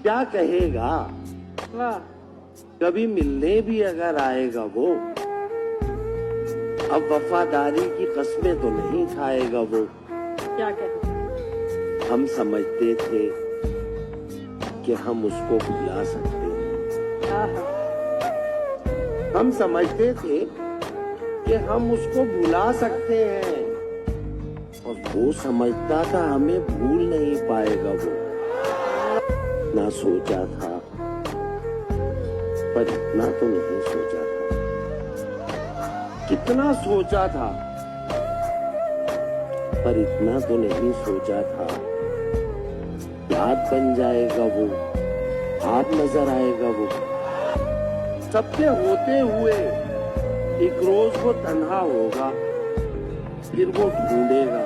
क्या कहेगा, वाह, कभी मिलने भी अगर आएगा वो, अब वफादारी की कस्में तो नहीं खाएगा वो। क्या कहते। हम समझते थे कि हम उसको भुला सकते हैं, आहा, हम समझते थे कि हम उसको भुला सकते हैं, और वो समझता था हमें भूल नहीं पाएगा वो। ना सोचा था, पर इतना तो नहीं सोचा था। कितना सोचा था, पर इतना तो नहीं सोचा था। याद बन जाएगा वो, आप नजर आएगा वो। सबके होते हुए एक रोज वो तन्हा होगा, फिर वो ढूंढेगा